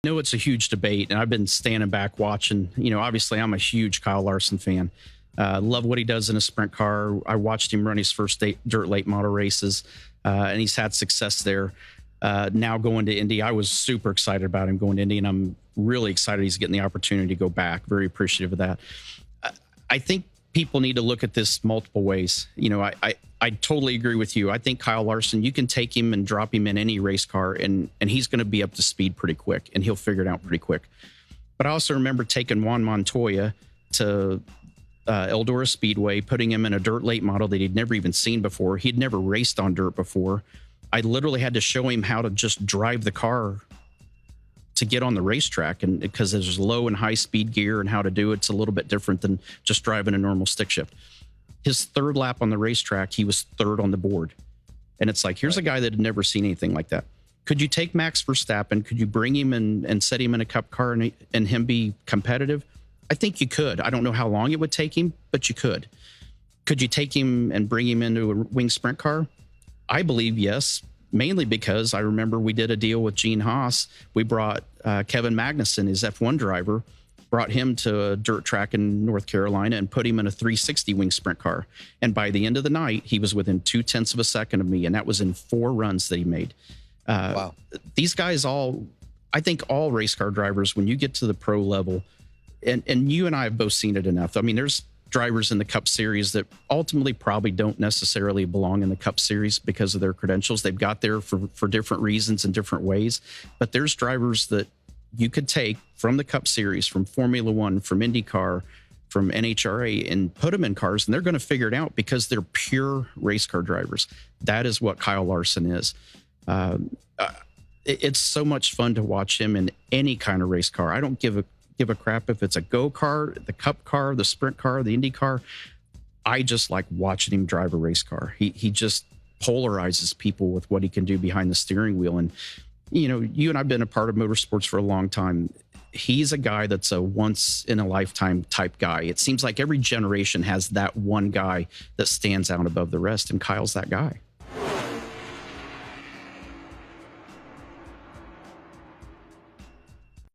I know it's a huge debate, and I've been standing back watching. Obviously, I'm a huge Kyle Larson fan. Love what he does in a sprint car. I watched him run his first dirt late model races, and he's had success there. Now going to Indy, I was super excited about him going to Indy, and I'm really excited he's getting the opportunity to go back. Very appreciative of that. I think people need to look at this multiple ways. I totally agree with you. I think Kyle Larson, you can take him and drop him in any race car, and he's going to be up to speed pretty quick, and he'll figure it out pretty quick. But I also remember taking Juan Montoya to Eldora Speedway, putting him in a dirt late model that he'd never even seen before. He'd never raced on dirt before. I literally had to show him how to just drive the car to get on the racetrack, and because there's low and high speed gear and how to do it, it's a little bit different than just driving a normal stick shift. His third lap on the racetrack, he was third on the board. And it's like, here's a guy that had never seen anything like that. Could you take Max Verstappen? Could you bring him and set him in a cup car and him be competitive? I think you could. I don't know how long it would take him, but you could. Could you take him and bring him into a wing sprint car? I believe yes, mainly because I remember we did a deal with Gene Haas. We brought Kevin Magnussen, his F1 driver, brought him to a dirt track in North Carolina and put him in a 360 wing sprint car. And by the end of the night, he was within 0.2 of a second of me. And that was in 4 runs that he made. Wow. These guys I think all race car drivers, when you get to the pro level, and you and I have both seen it enough. I mean, there's drivers in the Cup Series that ultimately probably don't necessarily belong in the Cup Series because of their credentials. They've got there for different reasons and different ways. But there's drivers that you could take from the Cup Series, from Formula One, from IndyCar, from NHRA, and put them in cars, and they're going to figure it out because they're pure race car drivers. That is what Kyle Larson is. It's so much fun to watch him in any kind of race car. I don't give a crap if it's a go-kart, the Cup car, the sprint car, the Indy car. I just like watching him drive a race car. He just polarizes people with what he can do behind the steering wheel. And, you and I've been a part of motorsports for a long time. He's a guy that's a once in a lifetime type guy. It seems like every generation has that one guy that stands out above the rest, and Kyle's that guy.